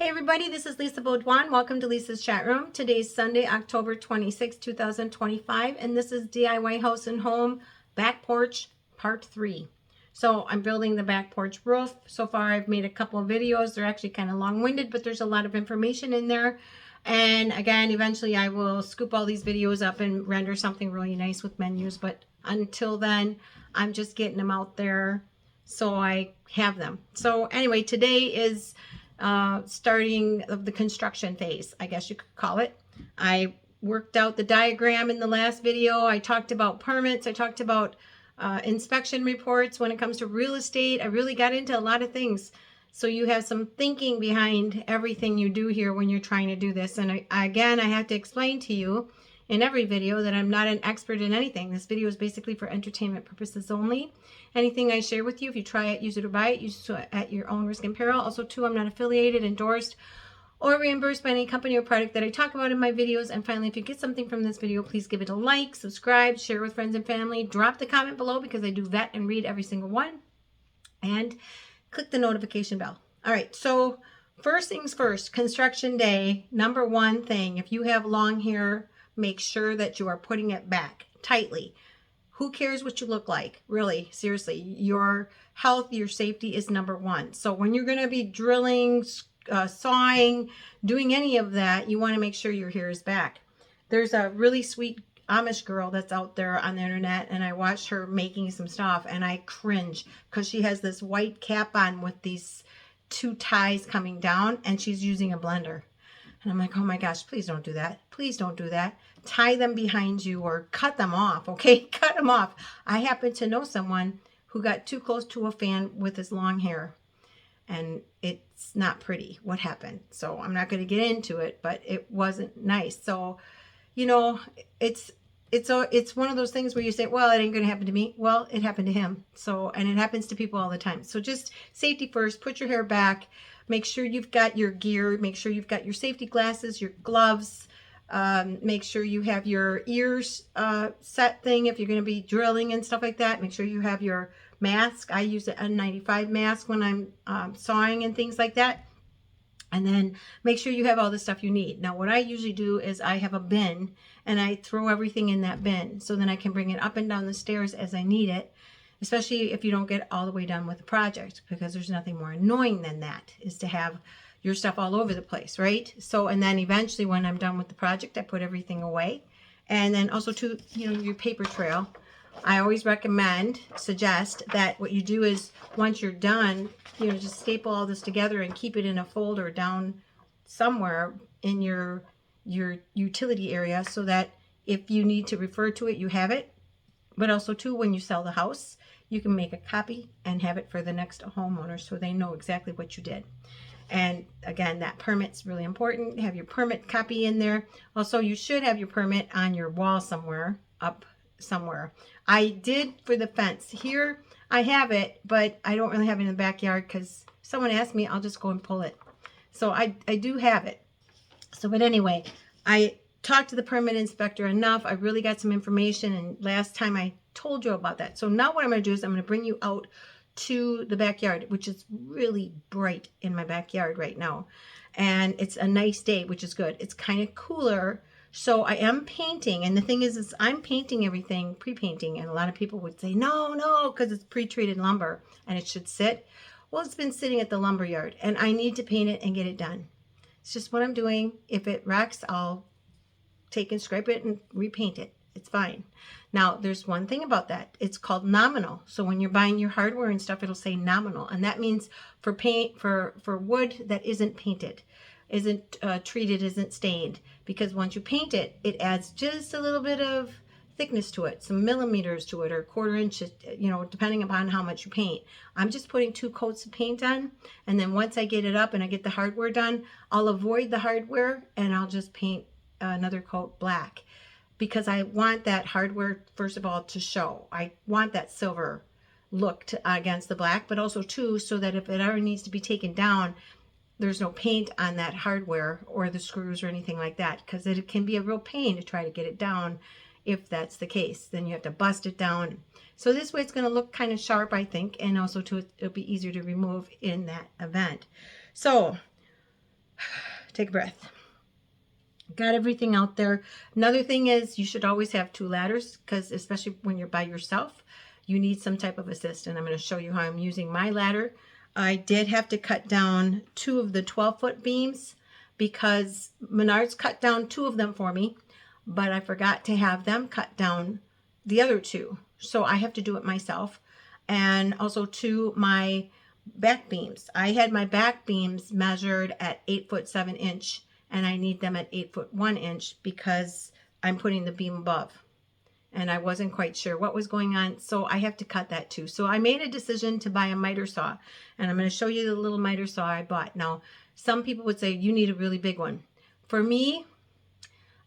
Hey everybody, this is Lisa Baudouin. Welcome to Lisa's Chat Room. Today's Sunday, October 26, 2025, and this is DIY House and Home Back Porch Part 3. So I'm building the back porch roof. So far I've made a couple of videos. They're actually kind of long-winded, but there's a lot of information in there. And again, eventually I will scoop all these videos up and render something really nice with menus. But until then, I'm just getting them out there so I have them. So anyway, today is starting of the construction phase, I guess you could call it. I worked out the diagram in the last video. I talked about permits. I talked about inspection reports. When it comes to real estate, I really got into a lot of things. So you have some thinking behind everything you do here when you're trying to do this. And again, I have to explain to you in every video that I'm not an expert in anything. This video is basically for entertainment purposes only. Anything I share with you, if you try it, use it or buy it, use it at your own risk and peril. Also, too, I'm not affiliated, endorsed, or reimbursed by any company or product that I talk about in my videos. And finally, if you get something from this video, please give it a like, subscribe, share with friends and family, drop the comment below because I do vet and read every single one, and click the notification bell. All right, so first things first, construction day, number one thing, if you have long hair, make sure that you are putting it back tightly. Who cares what you look like? Really, seriously, your health, your safety is number one. So when you're going to be drilling, sawing, doing any of that, you want to make sure your hair is back. There's a really sweet Amish girl that's out there on the internet, and I watched her making some stuff, and I cringe because she has this white cap on with these two ties coming down, and she's using a blender. And I'm like, oh my gosh, please don't do that. Please don't do that. Tie them behind you or cut them off, okay? Cut them off. I happen to know someone who got too close to a fan with his long hair, and it's not pretty what happened. So I'm not going to get into it, but it wasn't nice. So, you know, it's one of those things where you say, well, it ain't going to happen to me. Well, it happened to him. So, and it happens to people all the time. So just safety first, put your hair back. Make sure you've got your gear. Make sure you've got your safety glasses, your gloves. Make sure you have your ears set thing if you're going to be drilling and stuff like that. Make sure you have your mask. I use an N95 mask when I'm sawing and things like that. And then make sure you have all the stuff you need. Now, what I usually do is I have a bin and I throw everything in that bin so then I can bring it up and down the stairs as I need it. Especially if you don't get all the way done with the project, because there's nothing more annoying than that, is to have your stuff all over the place, right? So, and then eventually when I'm done with the project, I put everything away. And then also to, your paper trail, I always suggest that what you do is once you're done, just staple all this together and keep it in a folder down somewhere in your utility area so that if you need to refer to it, you have it. But also too, when you sell the house, you can make a copy and have it for the next homeowner so they know exactly what you did. And again, that permit's really important. Have your permit copy in there. Also, you should have your permit on your wall somewhere, up somewhere. I did for the fence. Here, I have it, but I don't really have it in the backyard because someone asked me, I'll just go and pull it. So I do have it. So, but anyway, I talked to the permit inspector enough. I really got some information, and last time I told you about that. So now what I'm going to do is I'm going to bring you out to the backyard, which is really bright in my backyard right now. And it's a nice day, which is good. It's kind of cooler. So I am painting. And the thing is I'm painting everything, pre-painting. And a lot of people would say, no, because it's pre-treated lumber and it should sit. Well, it's been sitting at the lumber yard and I need to paint it and get it done. It's just what I'm doing. If it wrecks, I'll take and scrape it and repaint it. It's fine. Now, there's one thing about that. It's called nominal. So when you're buying your hardware and stuff, it'll say nominal. And that means for paint, for wood that isn't painted, isn't treated, isn't stained. Because once you paint it, it adds just a little bit of thickness to it, some millimeters to it, or quarter inches, depending upon how much you paint. I'm just putting 2 coats of paint on. And then once I get it up and I get the hardware done, I'll avoid the hardware and I'll just paint another coat black. Because I want that hardware, first of all, to show. I want that silver look against the black, but also too, so that if it ever needs to be taken down, there's no paint on that hardware or the screws or anything like that, because it can be a real pain to try to get it down if that's the case. Then you have to bust it down. So this way it's going to look kind of sharp, I think, and also too, it'll be easier to remove in that event. So Take a breath. Got everything out there. Another thing is you should always have 2 ladders, because especially when you're by yourself, you need some type of assist. And I'm going to show you how I'm using my ladder. I did have to cut down 2 of the 12-foot beams because Menards cut down 2 of them for me, but I forgot to have them cut down the other 2. So I have to do it myself. And also my back beams. I had my back beams measured at 8 foot 7 inch, and I need them at 8 foot 1 inch because I'm putting the beam above. And I wasn't quite sure what was going on, so I have to cut that too. So I made a decision to buy a miter saw, and I'm going to show you the little miter saw I bought. Now, some people would say you need a really big one. For me,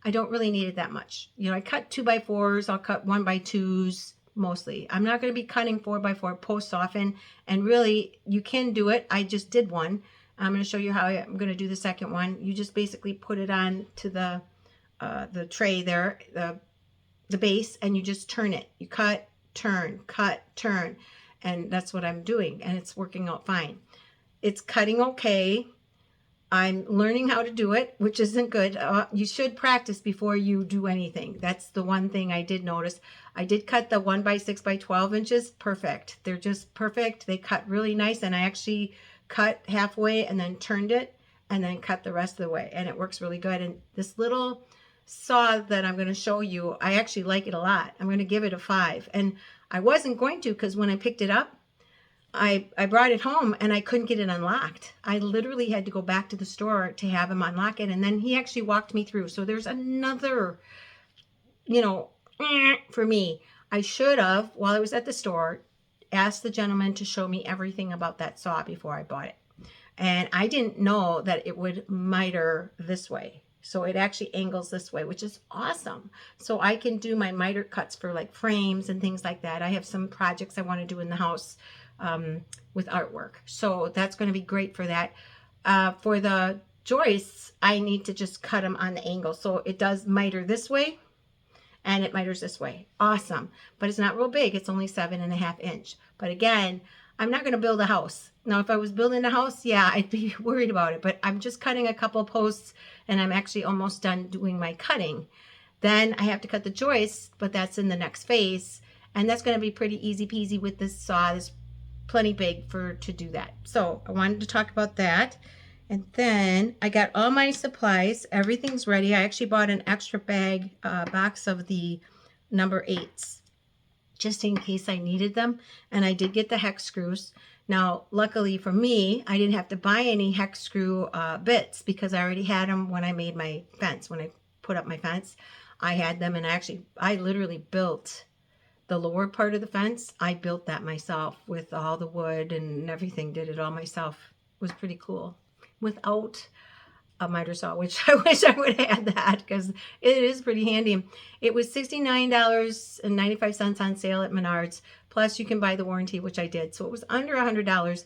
I don't really need it that much. You know, I cut 2x4s, I'll cut 1x2s mostly. I'm not going to be cutting 4x4 posts often, and really, you can do it. I just did one. I'm going to show you how I'm going to do the second one. You just basically put it on to the tray there, the base, and you just turn it. You cut, turn, and that's what I'm doing, and it's working out fine. It's cutting okay. I'm learning how to do it, which isn't good. You should practice before you do anything. That's the one thing I did notice. I did cut the 1x6x12 inches. Perfect. They're just perfect. They cut really nice, and I actually cut halfway and then turned it and then cut the rest of the way, and it works really good. And this little saw that I'm going to show you, I actually like it a lot. I'm going to give it a 5. And I wasn't going to, because when I picked it up, I brought it home and I couldn't get it unlocked. I literally had to go back to the store to have him unlock it, and then he actually walked me through. So there's another, you know, for me. I should have, while I was at the store, asked the gentleman to show me everything about that saw before I bought it. And I didn't know that it would miter this way. So it actually angles this way, which is awesome. So I can do my miter cuts for like frames and things like that. I have some projects I want to do in the house with artwork. So that's going to be great for that. For the joists, I need to just cut them on the angle. So it does miter this way and it miters this way. Awesome. But it's not real big. It's only 7.5 inch. But again, I'm not going to build a house. Now, if I was building a house, yeah, I'd be worried about it. But I'm just cutting a couple posts, and I'm actually almost done doing my cutting. Then I have to cut the joists, but that's in the next phase. And that's going to be pretty easy peasy with this saw. It's plenty big to do that. So I wanted to talk about that. And then I got all my supplies. Everything's ready. I actually bought an extra box of the number 8s. Just in case I needed them. And I did get the hex screws. Now, luckily for me, I didn't have to buy any hex screw bits because I already had them when I made my fence. When I put up my fence, I had them, and I literally built the lower part of the fence. I built that myself with all the wood and everything, did it all myself. It was pretty cool without a miter saw, which I wish I would have had that because it is pretty handy. It was $69.95 on sale at Menards. Plus you can buy the warranty, which I did. So it was under $100.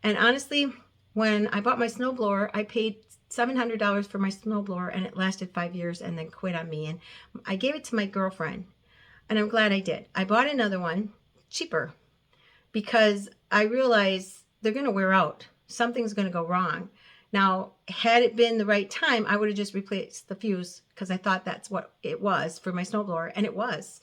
And honestly, when I bought my snowblower, I paid $700 for my snowblower, and it lasted 5 years and then quit on me. And I gave it to my girlfriend, and I'm glad I did. I bought another one cheaper because I realized they're going to wear out. Something's going to go wrong. Now, had it been the right time, I would have just replaced the fuse because I thought that's what it was for my snowblower, and it was.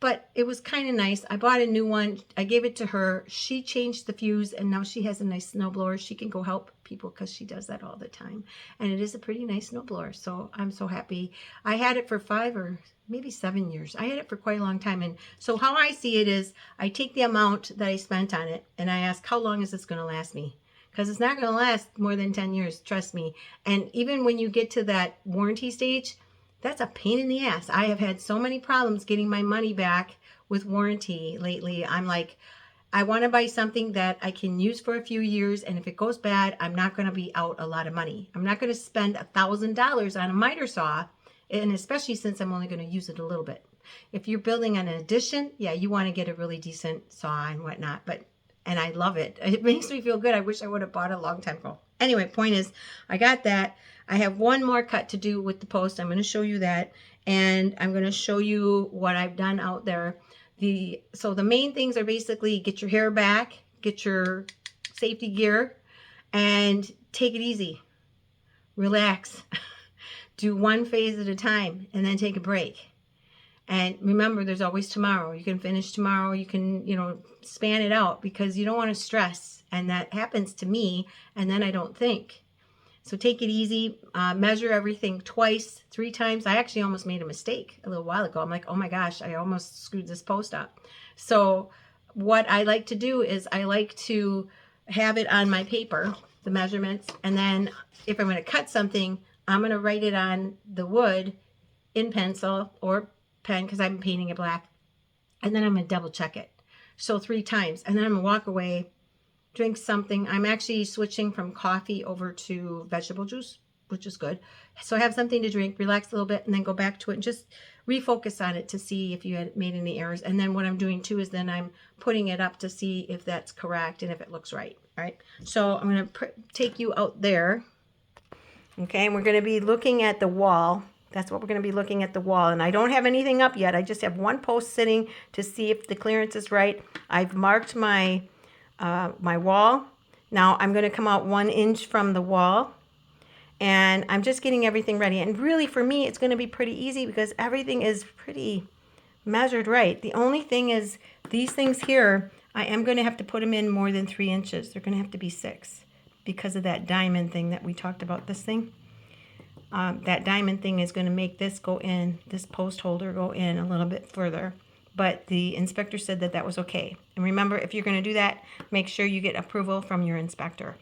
But it was kind of nice. I bought a new one. I gave it to her. She changed the fuse, and now she has a nice snowblower. She can go help people because she does that all the time. And it is a pretty nice snowblower, so I'm so happy. I had it for 5 or maybe 7 years. I had it for quite a long time. And so how I see it is I take the amount that I spent on it, and I ask, how long is this going to last me? Because it's not going to last more than 10 years, trust me. And even when you get to that warranty stage, that's a pain in the ass. I have had so many problems getting my money back with warranty lately. I'm like, I want to buy something that I can use for a few years, and if it goes bad, I'm not going to be out a lot of money. I'm not going to spend $1,000 on a miter saw, and especially since I'm only going to use it a little bit. If you're building an addition, yeah, you want to get a really decent saw and whatnot, and I love it. It makes me feel good. I wish I would have bought it a long time ago. Anyway, point is, I got that. I have one more cut to do with the post. I'm going to show you that, and I'm going to show you what I've done out there. So the main things are basically get your hair back, get your safety gear, and take it easy. relax. Do one phase at a time and then take a break. And remember, there's always tomorrow. You can finish tomorrow. You can, span it out, because you don't want to stress. And that happens to me, and then I don't think. So take it easy. Measure everything twice, 3 times. I actually almost made a mistake a little while ago. I'm like, oh my gosh, I almost screwed this post up. So what I like to do is I like to have it on my paper, the measurements. And then if I'm going to cut something, I'm going to write it on the wood in pencil or pen, because I'm painting it black. And then I'm going to double check it. So 3 times. And then I'm going to walk away, drink something. I'm actually switching from coffee over to vegetable juice, which is good. So have something to drink, relax a little bit, and then go back to it and just refocus on it to see if you had made any errors. And then what I'm doing too is then I'm putting it up to see if that's correct and if it looks right. All right. So I'm going to take you out there. Okay. And we're going to be looking at the wall. That's what we're going to be looking at, the wall. And I don't have anything up yet. I just have one post sitting to see if the clearance is right. I've marked my my wall. Now I'm going to come out 1 inch from the wall, and I'm just getting everything ready. And really for me, it's going to be pretty easy because everything is pretty measured right. The only thing is these things here, I am going to have to put them in more than 3 inches. They're going to have to be 6 because of that diamond thing that we talked about, this thing. That diamond thing is going to make this go in, this post holder go in a little bit further. But the inspector said that that was okay. And remember, if you're going to do that, make sure you get approval from your inspector.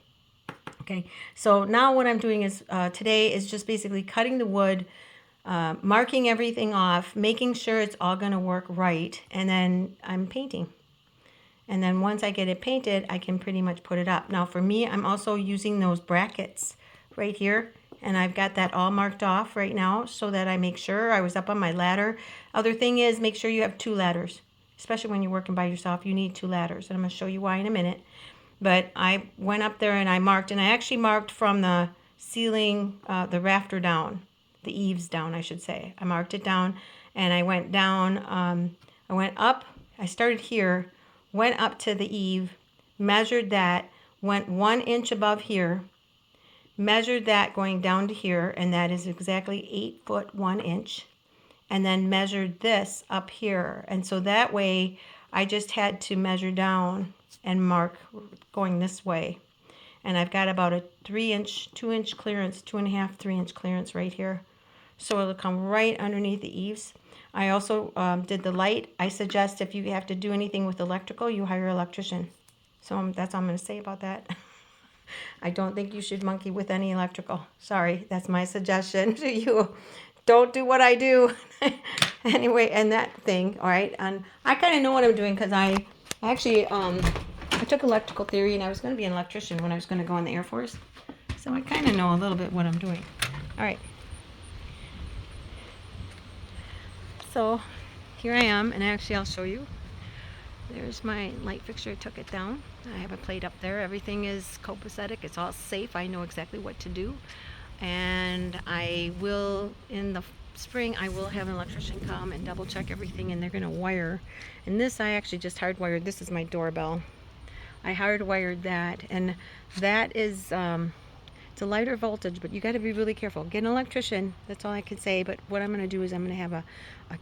Okay, so now what I'm doing is today is just basically cutting the wood, marking everything off, making sure it's all going to work right, and then I'm painting. And then once I get it painted, I can pretty much put it up. Now for me, I'm also using those brackets right here. And I've got that all marked off right now so that I make sure I was up on my ladder. Other thing is, make sure you have 2 ladders. Especially when you're working by yourself, you need 2 ladders. And I'm going to show you why in a minute. But I went up there and I marked. And I actually marked from the ceiling, the rafter down. The eaves down, I should say. I marked it down. And I went down. I went up. I started here. Went up to the eave. Measured that. Went 1 inch above here. Measured that going down to here, and that is exactly 8 foot 1 inch. And then measured this up here. And so that way, I just had to measure down and mark going this way. And I've got about a 2 inch clearance, 2.5, 3 inch clearance right here. So it'll come right underneath the eaves. I also did the light. I suggest if you have to do anything with electrical, you hire an electrician. So that's all I'm going to say about that. I don't think you should monkey with any electrical. Sorry, that's my suggestion to you. Don't do what I do. Anyway, and that thing, all right? And I kind of know what I'm doing because I actually, I took electrical theory and I was going to be an electrician when I was going to go in the Air Force. So I kind of know a little bit what I'm doing. All right. So here I am, and actually I'll show you. There's my light fixture. I took it down. I have a plate up there. Everything is copacetic. It's all safe. I know exactly what to do. And I will, in the spring, I will have an electrician come and double check everything, and they're going to wire. And this I actually just hardwired. This is my doorbell. I hardwired that, and that is, it's a lighter voltage, but you got to be really careful. Get an electrician. That's all I can say. But what I'm going to do is I'm going to have a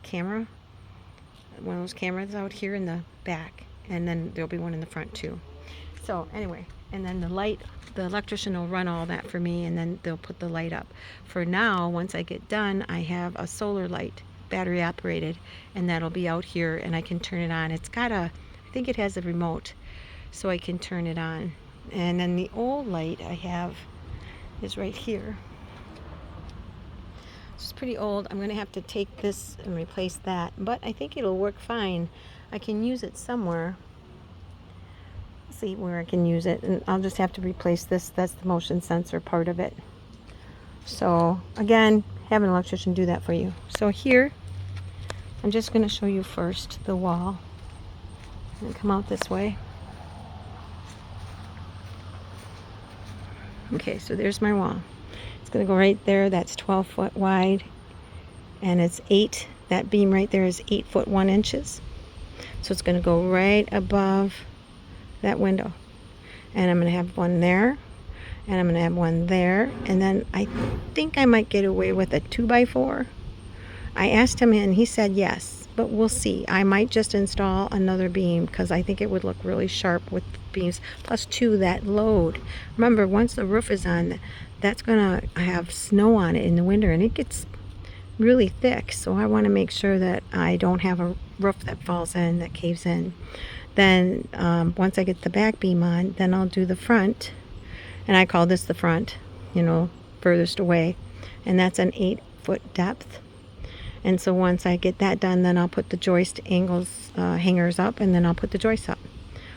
camera, one of those cameras out here in the back, and then there'll be one in the front too. So anyway, and then the light, the electrician will run all that for me, and then they'll put the light up. For now, once I get done, I have a solar light, battery operated, and that'll be out here, and I can turn it on. It's got a, I think it has a remote, so I can turn it on. And then the old light I have is right here. It's pretty old. I'm going to have to take this and replace that, but I think it'll work fine. I can use it somewhere. Let's see where I can use it, and I'll just have to replace this. That's the motion sensor part of it. So again, have an electrician do that for you. So here, I'm just going to show you first the wall. And come out this way. Okay, so there's my wall. It's going to go right there. That's 12 foot wide, and it's 8. That beam right there is 8 foot 1 inches. So it's going to go right above that window, and I'm going to have one there, And I'm going to have one there. And then I think I might get away with a 2x4. I asked him and he said yes, but we'll see. I might just install another beam because I think it would look really sharp with beams. Plus two, that load. Remember, once the roof is on, that's going to have snow on it in the winter and it gets really thick. So I want to make sure that I don't have a roof that falls in, that caves in. Then once I get the back beam on, then I'll do the front. And I call this the front, you know, furthest away. And that's an 8-foot depth. And so once I get that done, then I'll put the joist angles, hangers up, and then I'll put the joists up.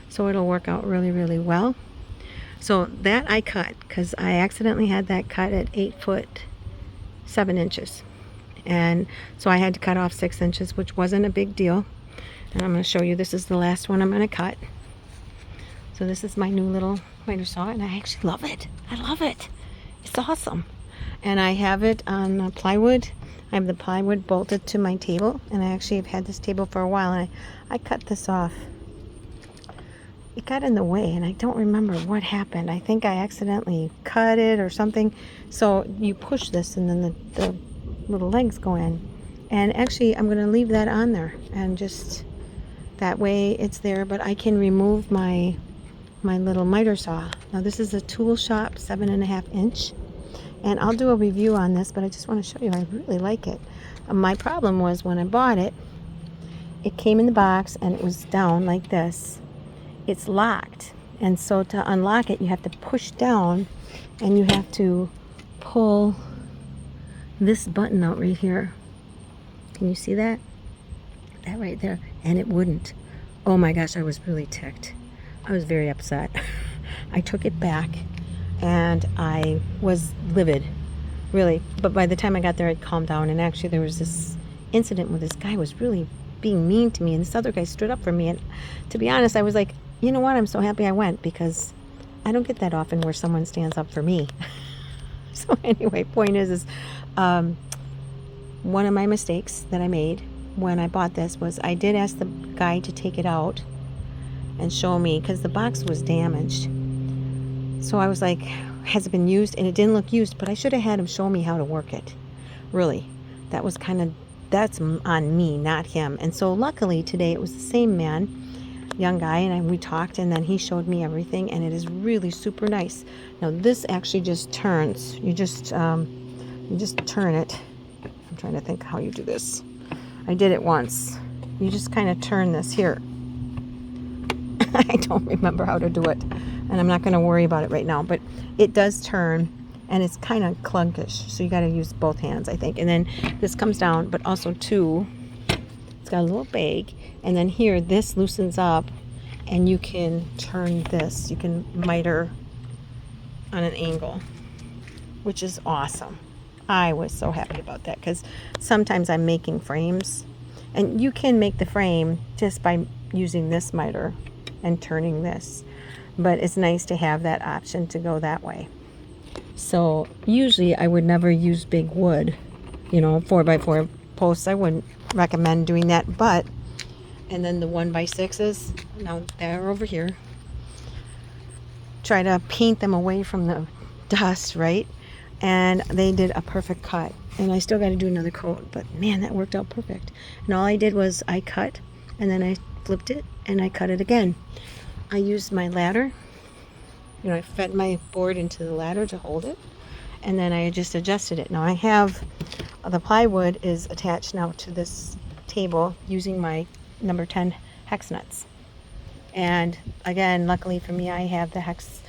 So it'll work out really, really well. So that I cut, because I accidentally had that cut at 8 foot 7 inches. And so I had to cut off 6 inches, which wasn't a big deal. And I'm going to show you, this is the last one I'm going to cut. So this is my new little miter saw, and I actually love it. I love it. It's awesome. And I have it on plywood. I have the plywood bolted to my table, and I actually have had this table for a while, and I cut this off. It got in the way, and I don't remember what happened. I think I accidentally cut it or something. So you push this, and then the little legs go in. And actually, I'm going to leave that on there, and just that way it's there, but I can remove my little miter saw. Now this is a Tool Shop 7.5 inch, and I'll do a review on this, but I just want to show you I really like it. My problem was when I bought it, it came in the box and it was down like this. It's locked, and so to unlock it you have to push down and you have to pull this button out right here. Can you see that? That right there. And it wouldn't. Oh my gosh, I was really ticked. I was very upset. I took it back and I was livid, really. But by the time I got there, I'd calmed down. And actually there was this incident where this guy was really being mean to me, and this other guy stood up for me. And to be honest, I was like, you know what? I'm so happy I went, because I don't get that often where someone stands up for me. So anyway, point is one of my mistakes that I made when I bought this was I did ask the guy to take it out and show me, because the box was damaged. So I was like, has it been used? And it didn't look used, but I should have had him show me how to work it. Really, that was that's on me, not him. And so luckily today it was the same man, young guy, and we talked, and then he showed me everything, and it is really super nice. Now this actually just turns. You just turn it. I'm trying to think how you do this. I did it once. You just kind of turn this here. I don't remember how to do it, and I'm not going to worry about it right now, but it does turn, and it's kind of clunkish, so you got to use both hands, I think. And then this comes down, but also too, it's got a little bag, and then here this loosens up, and you can turn this. You can miter on an angle, which is awesome. I was so happy about that, because sometimes I'm making frames, and you can make the frame just by using this miter and turning this, but it's nice to have that option to go that way. So usually I would never use big wood, 4x4 posts. I wouldn't recommend doing that, but and then the 1x6s, now they're over here. Try to paint them away from the dust, right? And they did a perfect cut, and I still got to do another coat, but man, that worked out perfect. And all I did was I cut, and then I flipped it and I cut it again. I used my ladder, I fed my board into the ladder to hold it, and then I just adjusted it. Now I have the plywood is attached now to this table using my number 10 hex nuts, and again, luckily for me, I have the hex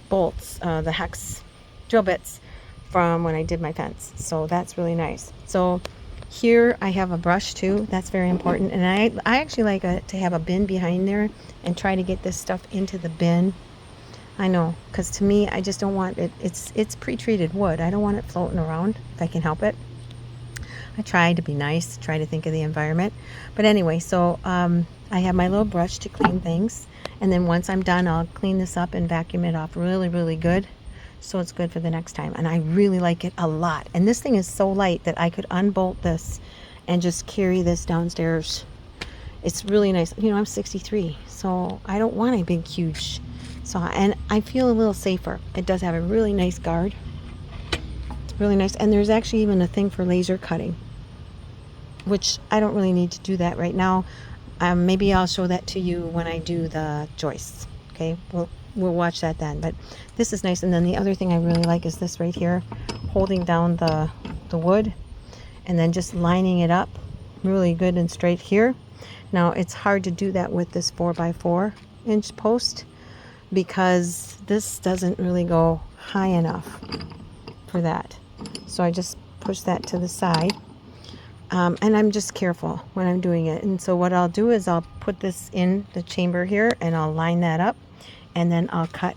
bolts, the hex drill bits from when I did my fence, so that's really nice. So here I have a brush too. That's very important, and I actually like to have a bin behind there and try to get this stuff into the bin. I know, because to me, I just don't want it. It's pre-treated wood. I don't want it floating around if I can help it. I try to be nice, try to think of the environment. But anyway, so I have my little brush to clean things, and then once I'm done, I'll clean this up and vacuum it off really, really good, so it's good for the next time. And I really like it a lot. And this thing is so light that I could unbolt this and just carry this downstairs. It's really nice. I'm 63, so I don't want a big, huge So, and I feel a little safer. It does have a really nice guard. It's really nice. And there's actually even a thing for laser cutting, which I don't really need to do that right now. Maybe I'll show that to you when I do the joists. Okay, we'll watch that then. But this is nice. And then the other thing I really like is this right here, holding down the wood and then just lining it up really good and straight here. Now it's hard to do that with this 4x4 inch post because this doesn't really go high enough for that. So I just push that to the side. And I'm just careful when I'm doing it. And so what I'll do is I'll put this in the chamber here and I'll line that up, and then I'll cut,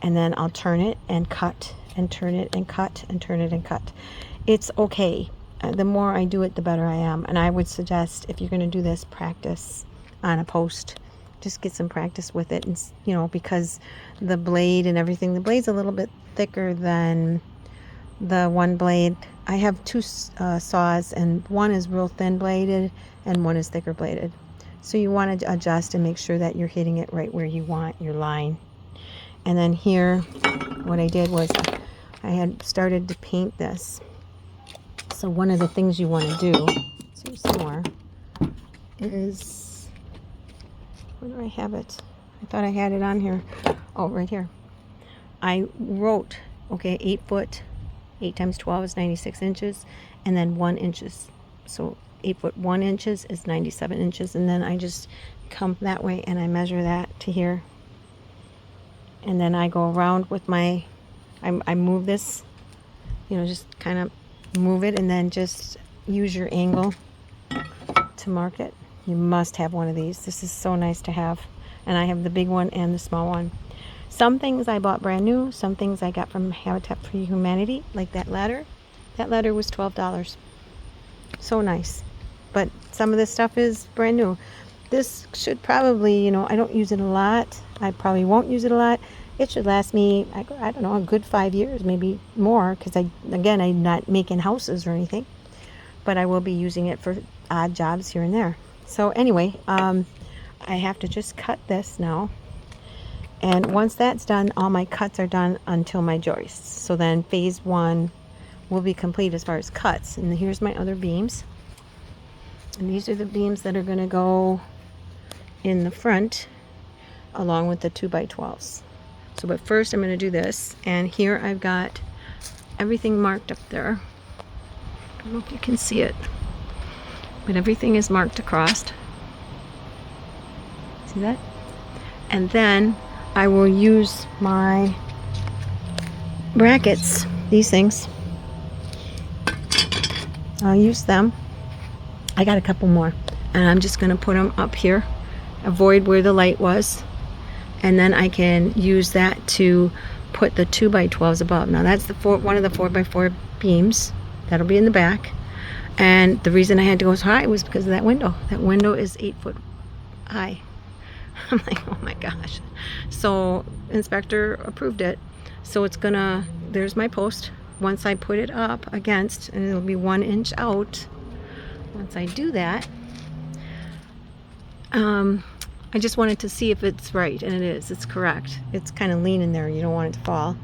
and then I'll turn it and cut and turn it and cut and turn it and cut. It's okay. The more I do it, the better I am. And I would suggest, if you're going to do this, practice on a post. Just get some practice with it. And, you know, because the blade and everything, the blade's a little bit thicker than the one blade. I have two saws, and one is real thin bladed and one is thicker bladed. So you want to adjust and make sure that you're hitting it right where you want your line. And then here, what I did was I had started to paint this. So one of the things you want to do, let's see some more, is, where do I have it? I thought I had it on here. Oh, right here. I wrote, okay, 8 foot, 8 times 12 is 96 inches, and then 1 inches. So 8 foot 1 inches is 97 inches, and then I just come that way and I measure that to here. And then I go around with my, I move this, you know, just kind of move it, and then just use your angle to mark it. You must have one of these. This is so nice to have. And I have the big one and the small one. Some things I bought brand new. Some things I got from Habitat for Humanity, like that ladder. That ladder was $12. So nice. But some of this stuff is brand new. This should probably, you know, I don't use it a lot. I probably won't use it a lot. It should last me, I don't know, a good 5 years, maybe more, because I'm not making houses or anything. But I will be using it for odd jobs here and there. So anyway, I have to just cut this now. And once that's done, all my cuts are done until my joists. So then phase 1 will be complete as far as cuts. And here's my other beams. And these are the beams that are going to go in the front along with the 2x12s. So, but first I'm going to do this. And here I've got everything marked up there. I don't know if you can see it, but everything is marked across. See that? And then I will use my brackets, these things. I'll use them. I got a couple more, and I'm just going to put them up here, avoid where the light was, and then I can use that to put the 2x12s above. Now that's the one of the 4x4 beams. That'll be in the back. And the reason I had to go so high was because of that window. That window is 8 foot high. I'm like, oh my gosh. So inspector approved it. So it's gonna, there's my post. Once I put it up against, and it'll be 1 inch out. Once I do that, I just wanted to see if it's right, and it is. It's correct. It's kind of lean in there. You don't want it to fall.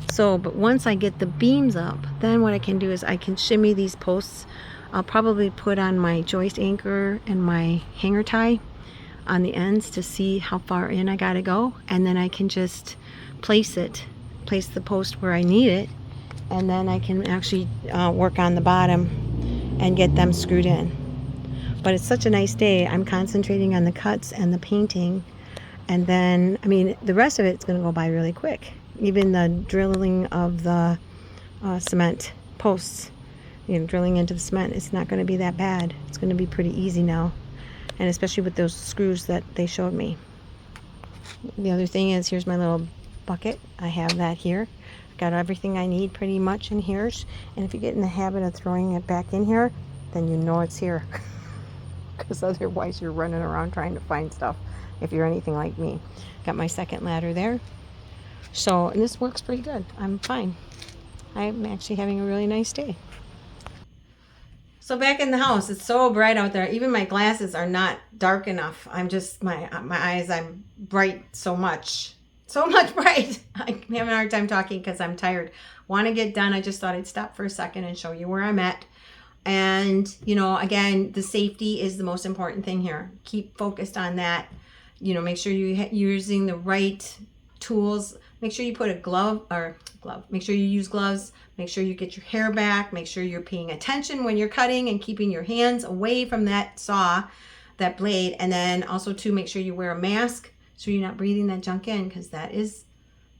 So, but once I get the beams up, then what I can do is I can shimmy these posts. I'll probably put on my joist anchor and my hanger tie on the ends to see how far in I gotta go, and then I can just place the post where I need it, and then I can actually work on the bottom and get them screwed in. But it's such a nice day. I'm concentrating on the cuts and the painting, and then, I mean, the rest of it's gonna go by really quick. Even the drilling of the cement posts, you know, drilling into the cement, it's not going to be that bad. It's going to be pretty easy now, and especially with those screws that they showed me. The other thing is, here's my little bucket. I have that here. Got everything I need pretty much in here, and if you get in the habit of throwing it back in here, then you know it's here, because otherwise you're running around trying to find stuff if you're anything like me. Got my second ladder there. So, and this works pretty good. I'm fine. I'm actually having a really nice day. So back in the house, it's so bright out there. Even my glasses are not dark enough. I'm just, my eyes, I'm bright so much. so much bright. I'm having a hard time talking because I'm tired. Want to get done. I just thought I'd stop for a second and show you where I'm at. And, you know, again, the safety is the most important thing here. Keep focused on that. You know, make sure you're using the right tools. Make sure you put a glove. Make sure you use gloves. Make sure you get your hair back. Make sure you're paying attention when you're cutting and keeping your hands away from that saw, that blade. And then also to make sure you wear a mask so you're not breathing that junk in, because that is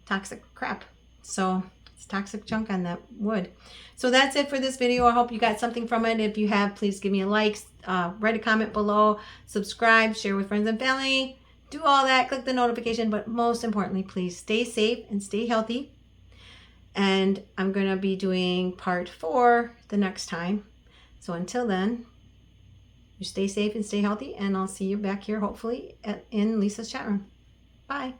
toxic crap. So it's toxic junk on that wood. So that's it for this video. I hope you got something from it. If you have, please give me a like, write a comment below, subscribe, share with friends and family. Do all that, click the notification, but most importantly, please stay safe and stay healthy. And I'm going to be doing part 4 the next time. So until then, you stay safe and stay healthy, and I'll see you back here hopefully in Lisa's chat room. Bye.